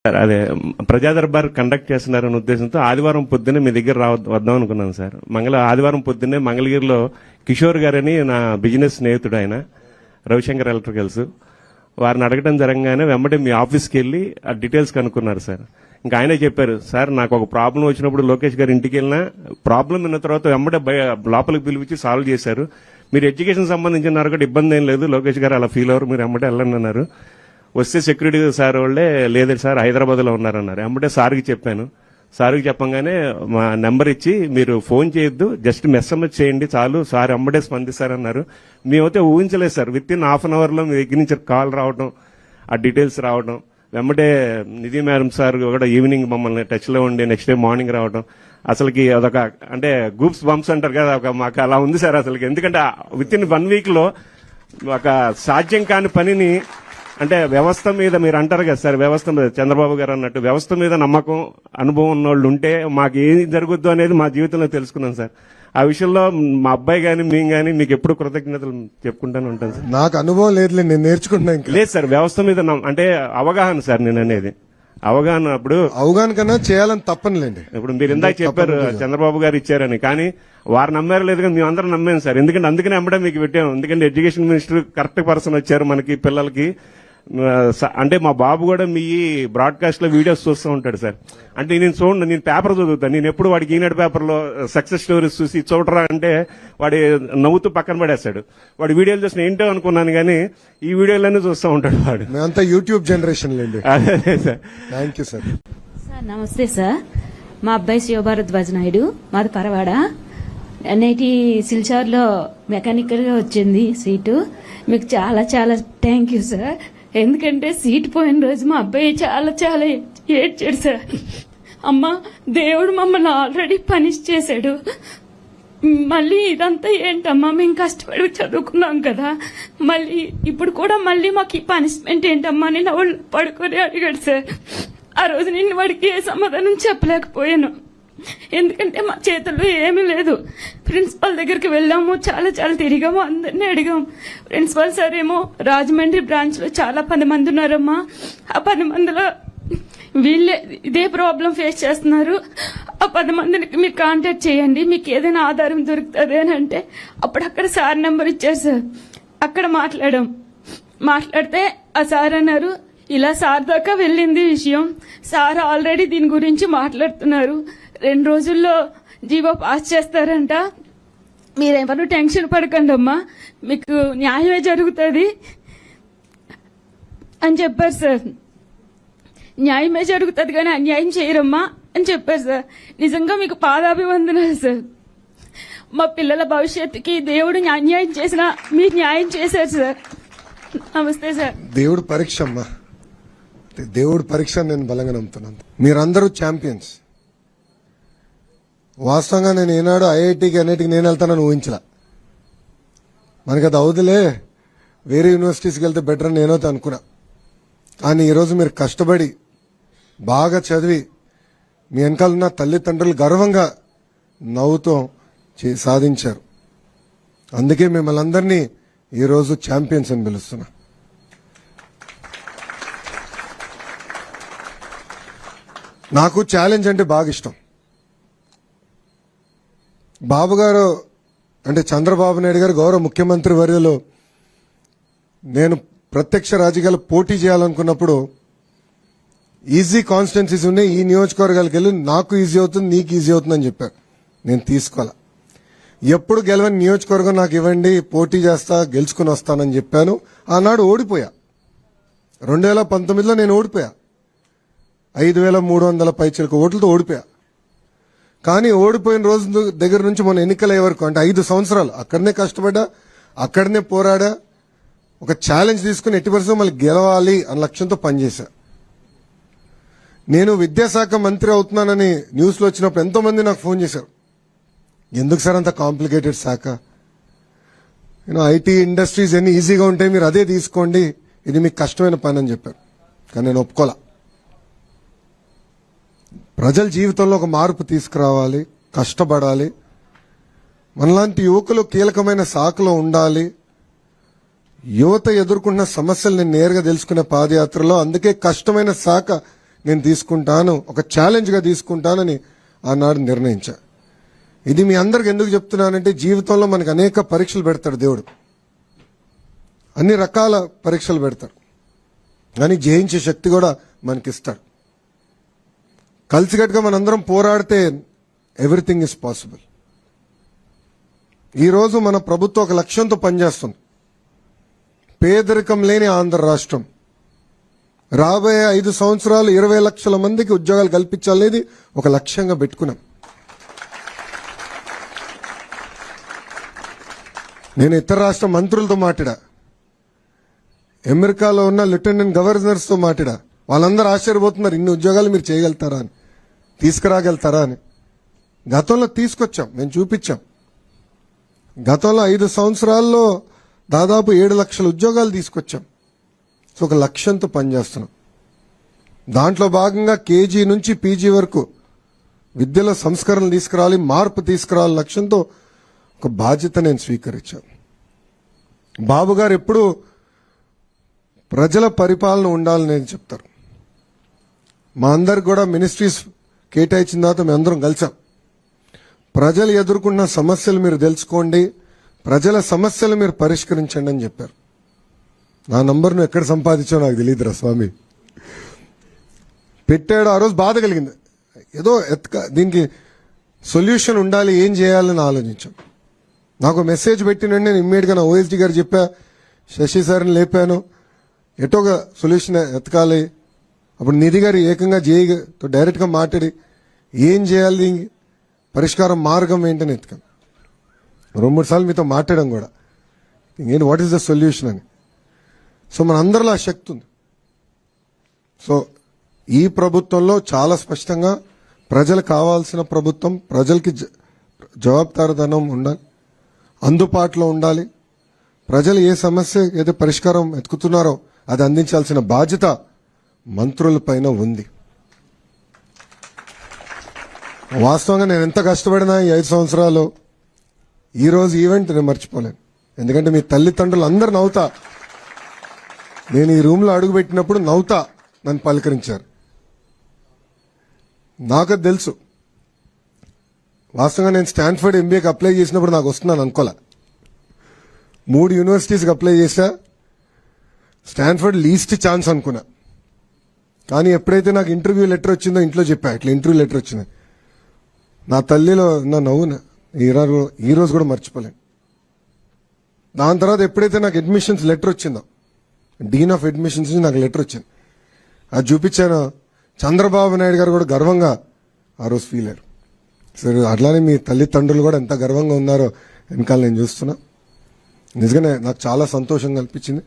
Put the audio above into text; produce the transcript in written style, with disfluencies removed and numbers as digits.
అదే ప్రజా దర్బార్ కండక్ట్ చేస్తున్నారనే ఉద్దేశంతో ఆదివారం పొద్దున్నే మీ దగ్గర వద్దాం అనుకున్నాను సార్. ఆదివారం పొద్దున్నే మంగళగిరిలో కిషోర్ గారని నా బిజినెస్ స్నేహితుడు, ఆయన రవిశంకర్ ఎలక్ట్రికల్స్, వారిని అడగడం జరగగానే వెంబడే మీ ఆఫీస్కి వెళ్ళి ఆ డీటెయిల్స్ కనుక్కున్నారు సార్. ఇంకా ఆయనే చెప్పారు, సార్ నాకు ఒక ప్రాబ్లం వచ్చినప్పుడు లోకేష్ గారి ఇంటికి వెళ్ళినా ప్రాబ్లం విన్న తర్వాత వెంబడే లోపలికి పిలిపించి సాల్వ్ చేశారు. మీరు ఎడ్యుకేషన్ సంబంధించిన కూడా ఇబ్బంది ఏం లేదు, లోకేష్ గారు అలా ఫీల్ అవ్వరు, మీరు వెంబడే వెళ్ళండి అన్నారు. వస్తే సెక్యూరిటీ సార్ వాళ్ళే లేదు సార్ హైదరాబాద్లో ఉన్నారన్నారు. వెంబడే సార్కి చెప్పాను. సార్కి చెప్పంగానే మా నెంబర్ ఇచ్చి మీరు ఫోన్ చేయొద్దు, జస్ట్ మెస్ఎంఎస్ చేయండి చాలు, సార్ వెంబడే స్పందిస్తారన్నారు. మేమైతే ఊహించలేదు sir, with in half an అవర్లో మీ దగ్గర నుంచి కాల్ రావడం, ఆ డీటెయిల్స్ రావడం, వెంబడే నిధి మేడం సార్ కూడా ఈవినింగ్ మమ్మల్ని టచ్లో ఉండి నెక్స్ట్ డే మార్నింగ్ రావడం, అసలుకి అదొక అంటే గూప్స్ బంప్స్ అంటారు కదా, మాకు అలా ఉంది సార్ అసలుకి. ఎందుకంటే విత్ ఇన్ 1 వీక్లో ఒక సాధ్యం కాని పనిని, అంటే వ్యవస్థ మీద మీరు అంటారు కదా సార్, వ్యవస్థ మీద చంద్రబాబు గారు అన్నట్టు వ్యవస్థ మీద నమ్మకం అనుభవం ఉన్న వాళ్ళు ఉంటే మాకు ఏం జరుగుద్దు అనేది మా జీవితంలో తెలుసుకున్నాం సార్. ఆ విషయంలో మా అబ్బాయి గాని మేము గానీ మీకు ఎప్పుడు కృతజ్ఞతలు చెప్పుకుంటానే ఉంటాను సార్. నాకు అనుభవం లేదు, నేను నేర్చుకుంటున్నాను. లేదు సార్, వ్యవస్థ మీద అంటే అవగాహన సార్, నేను అనేది అవగాహన. అప్పుడు అవగాహన కన్నా చేయాలని తప్పనిలేండి. ఇప్పుడు మీరు ఇందాక చెప్పారు చంద్రబాబు గారు ఇచ్చారని, కానీ వారు నమ్మారు లేదు కానీ మేము అందరం నమ్మాము సార్. ఎందుకంటే అందుకనే అమ్మడం మీకు పెట్టాము. ఎందుకంటే ఎడ్యుకేషన్ మినిస్టర్ కరెక్ట్ పర్సన్ వచ్చారు మనకి పిల్లలకి. అంటే మా బాబు కూడా మీ బ్రాడ్కాస్ట్ లో వీడియోస్ చూస్తూ ఉంటాడు సార్. అంటే నేను పేపర్ చదువుతాను, నేను ఎప్పుడు వాడికి ఈనాడు పేపర్లో సక్సెస్ స్టోరీస్ చూసి చూడరా అంటే వాడి నవ్వుతూ పక్కన పడేస్తాడు. వాడి వీడియోలు చూసిన ఏంటో అనుకున్నాను కానీ ఈ వీడియోలన్నీ చూస్తూ ఉంటాడు వాడు. మేమంతా యూట్యూబ్ జనరేషన్ లేండి. అదే sir. Thank you sir. Sir నమస్తే సార్, మా అబ్బాయి శివభారద్వాజ్ నాయుడు, మాది పరవాడ. ఎన్ఐటి సిల్చార్లో మెకానికల్గా వచ్చింది సీటు. మీకు చాలా చాలా థ్యాంక్ యూ సార్. ఎందుకంటే సీట్ పోయిన రోజు మా అబ్బాయి చాలా చాలా ఏడ్చాడు సార్. అమ్మ, దేవుడు మమ్మల్ని ఆల్రెడీ పనిష్ చేశాడు, మళ్ళీ ఇదంతా ఏంటమ్మా, మేము కష్టపడి చదువుకున్నాం కదా, మళ్ళీ ఇప్పుడు కూడా మళ్ళీ మాకు ఈ పనిష్మెంట్ ఏంటమ్మా అని నా వాళ్ళు పడుకొని అడిగాడు సార్. ఆ రోజు నేను వాడికి ఏ సమాధానం చెప్పలేకపోయాను, ఎందుకంటే మా చేతుల్లో ఏమీ లేదు. ప్రిన్సిపాల్ దగ్గరికి వెళ్ళాము, చాలా చాలా తిరిగాము, అందరినీ అడిగాము. ప్రిన్సిపాల్ సార్ ఏమో రాజమండ్రి బ్రాంచ్ లో చాలా 10 మంది ఉన్నారమ్మా, ఆ 10 మందిలో వీళ్ళే ఇదే ప్రాబ్లం ఫేస్ చేస్తున్నారు, ఆ 10 మందిని మీరు కాంటాక్ట్ చేయండి, మీకు ఏదైనా ఆధారం దొరుకుతుంది అని అంటే అప్పుడు అక్కడ సార్ నెంబర్ ఇచ్చారు సార్. అక్కడ మాట్లాడితే ఆ సార్ అన్నారు, ఇలా సార్ దాకా వెళ్ళింది విషయం, సార్ ఆల్రెడీ దీని గురించి మాట్లాడుతున్నారు, 2 రోజుల్లో జీవో పాస్ చేస్తారంట, మీరెవరు టెన్షన్ పడకండి అమ్మా, మీకు న్యాయమే జరుగుతుంది అని చెప్పారు సార్. న్యాయమే జరుగుతుంది కానీ అన్యాయం చేయరమ్మా అని చెప్పారు సార్. నిజంగా మీకు పాదాభివందనాలు సార్. మా పిల్లల భవిష్యత్తుకి దేవుడు అన్యాయం చేసినా మీరు న్యాయం చేశారు సార్. నమస్తే సార్. దేవుడు పరీక్ష అమ్మా, దేవుడు పరీక్ష నేను బలంగా నమ్ముతున్నాను. మీరందరూ ఛాంపియన్స్. వాస్తవంగా నేను ఏనాడు ఐఐటికి అన్నిటికి నేను వెళ్తానని ఊహించలా. మనకి అది అవుదులే, వేరే యూనివర్సిటీస్కి వెళ్తే బెటర్ అని నేనైతే అనుకున్నా. కానీ ఈరోజు మీరు కష్టపడి బాగా చదివి మీ వెనకాలన్న తల్లిదండ్రులు గర్వంగా నవ్వుతో సాధించారు. అందుకే మిమ్మల్ని అందరినీ ఈరోజు ఛాంపియన్స్ అని పిలుస్తున్నా. నాకు ఛాలెంజ్ అంటే బాగా ఇష్టం. బాబు గారు అంటే చంద్రబాబు నాయుడు గారు గౌరవ ముఖ్యమంత్రి వర్యులు నేను ప్రత్యక్ష రాజకీయాలు పోటీ చేయాలనుకున్నప్పుడు ఈజీ కాన్స్టిట్యున్సీస్ ఉన్నాయి, ఈ నియోజకవర్గాలకు వెళ్ళి నాకు ఈజీ అవుతుంది నీకు ఈజీ అవుతుంది అని చెప్పారు. నేను తీసుకోవాలా. ఎప్పుడు గెలవని నియోజకవర్గం నాకు ఇవ్వండి, పోటీ చేస్తా, గెలుచుకుని వస్తానని చెప్పాను. ఆనాడు ఓడిపోయా. 2019లో నేను ఓడిపోయా, 5,300 పైచిలకు ఓట్లతో ఓడిపోయా. కానీ ఓడిపోయిన రోజు దగ్గర నుంచి మొన్న ఎన్నికలయ్యే వరకు అంటే 5 సంవత్సరాలు అక్కడనే కష్టపడ్డా, అక్కడనే పోరాడా, ఒక ఛాలెంజ్ తీసుకుని ఎట్టి పరిస్థితుల్లో మళ్ళీ గెలవాలి అన్న లక్ష్యంతో పనిచేశా. నేను విద్యాశాఖ మంత్రి అవుతున్నానని న్యూస్లో వచ్చినప్పుడు ఎంతో మంది నాకు ఫోన్ చేశారు, ఎందుకు సార్ అంత కాంప్లికేటెడ్ శాఖ, ఐటీ ఇండస్ట్రీస్ ఎన్ని ఈజీగా ఉంటాయి, మీరు అదే తీసుకోండి, ఇది మీకు కష్టమైన పని అని చెప్పారు. కానీ నేను ఒప్పుకోలా. ప్రజల జీవితంలో ఒక మార్పు తీసుకురావాలి, కష్టపడాలి, మనలాంటి యువకులు కీలకమైన శాఖలో ఉండాలి, యువత ఎదుర్కొంటున్న సమస్యలు నేను నేరుగా తెలుసుకునే పాదయాత్రలో. అందుకే కష్టమైన శాఖ నేను తీసుకుంటాను, ఒక ఛాలెంజ్గా తీసుకుంటానని ఆనాడు నిర్ణయించా. ఇది మీ అందరికి ఎందుకు చెప్తున్నానంటే, జీవితంలో మనకు అనేక పరీక్షలు పెడతాడు దేవుడు, అన్ని రకాల పరీక్షలు పెడతాడు, కానీ జయించే శక్తి కూడా మనకిస్తాడు. కలిసికట్టుగా మనందరం పోరాడితే ఎవ్రీథింగ్ ఇస్ పాసిబుల్. ఈరోజు మన ప్రభుత్వం ఒక లక్ష్యంతో పనిచేస్తుంది. పేదరికం లేని ఆంధ్ర రాష్ట్రం, రాబోయే 5 సంవత్సరాలు 20 లక్షల మందికి ఉద్యోగాలు కల్పించాలనేది ఒక లక్ష్యంగా పెట్టుకున్నాం. నేను ఇతర రాష్ట్ర మంత్రులతో మాట్లాడా, అమెరికాలో ఉన్న లెఫ్టినెంట్ గవర్నర్స్తో మాట్లాడా. వాళ్ళందరూ ఆశ్చర్యపోతున్నారు, ఇన్ని ఉద్యోగాలు మీరు చేయగలుగుతారా అని, తీసుకురాగలుగుతారా అని. గతంలో తీసుకొచ్చాం, మేము చూపించాం. గతంలో 5 సంవత్సరాల్లో దాదాపు 7 లక్షల ఉద్యోగాలు తీసుకొచ్చాం. సో ఒక లక్ష్యంతో పనిచేస్తున్నాం. దాంట్లో భాగంగా కేజీ నుంచి పీజీ వరకు విద్యలో సంస్కరణలు తీసుకురావాలి, మార్పు తీసుకురావాలి లక్ష్యంతో ఒక బాధ్యత నేను స్వీకరించాను. బాబు గారు ఎప్పుడు ప్రజల పరిపాలన ఉండాలని చెప్తారు. మా అందరికి కూడా మినిస్ట్రీస్ కేటాయించిన తర్వాత మేము అందరం కలిసాం. ప్రజలు ఎదుర్కొన్న సమస్యలు మీరు తెలుసుకోండి, ప్రజల సమస్యలు మీరు పరిష్కరించండి అని చెప్పారు. నా నంబర్ నువ్వు ఎక్కడ సంపాదించావు నాకు తెలియదురా స్వామి. పెట్టాడు, ఆ రోజు బాధ కలిగింది. ఏదో దీనికి సొల్యూషన్ ఉండాలి, ఏం చేయాలని ఆలోచించాం. నాకు మెసేజ్ పెట్టినండి, నేను ఇమ్మీడియట్గా నా ఓఎస్డీ గారు చెప్పా, శశి సార్ని లేపాను, ఎటోగా సొల్యూషన్ ఎతకాలి. అప్పుడు నిధి గారు ఏకంగా జేఈతో డైరెక్ట్గా మాట్లాడి ఏం చేయాలి, పరిష్కారం మార్గం ఏంటని ఎత్తుకాను. 2-3 సార్లు మీతో మాట్లాడడం కూడా, ఏంటి వాట్ ఈస్ ద సొల్యూషన్ అని. సో మన అందరిలో ఆ శక్తి ఉంది. సో ఈ ప్రభుత్వంలో చాలా స్పష్టంగా ప్రజలకు కావాల్సిన ప్రభుత్వం, ప్రజలకి జవాబుదారీతనం ఉండాలి, అందుబాటులో ఉండాలి. ప్రజలు ఏ సమస్య ఏదో పరిష్కారం ఎత్తుకుతున్నారో అది అందించాల్సిన బాధ్యత మంత్రులపైన ఉంది. వాస్తవంగా నేను ఎంత కష్టపడినా ఈ 5 సంవత్సరాలు ఈ రోజు ఈవెంట్ నేను మర్చిపోలేను. ఎందుకంటే మీ తల్లిదండ్రులు అందరు నవ్వుతా, నేను ఈ రూమ్లో అడుగుపెట్టినప్పుడు నవ్వుతా నన్ను పలకరించారు. నాకు తెలుసు, వాస్తవంగా నేను స్టాన్ఫర్డ్ ఎంబీఏకి అప్లై చేసినప్పుడు నాకు వస్తున్నాను అనుకోలే. 3 యూనివర్సిటీస్కి అప్లై చేశా, స్టాన్ఫర్డ్ లీస్ట్ ఛాన్స్ అనుకున్నా. కానీ ఎప్పుడైతే నాకు ఇంటర్వ్యూ లెటర్ వచ్చిందో ఇంట్లో చెప్పా, ఇట్లా ఇంటర్వ్యూ లెటర్ వచ్చింది. నా తల్లిలో నా నవ్వున ఈ రోజు కూడా మర్చిపోలేను. దాని తర్వాత ఎప్పుడైతే నాకు అడ్మిషన్స్ లెటర్ వచ్చిందో, డీన్ ఆఫ్ అడ్మిషన్స్ నుంచి నాకు లెటర్ వచ్చింది, అది చూపించాను. చంద్రబాబు నాయుడు గారు కూడా గర్వంగా ఆ రోజు ఫీల్ అయ్యారు. సరే, అట్లానే మీ తల్లిదండ్రులు కూడా ఎంత గర్వంగా ఉన్నారో వెనకాల నేను చూస్తున్నా. నిజంగానే నాకు చాలా సంతోషం కల్పించింది.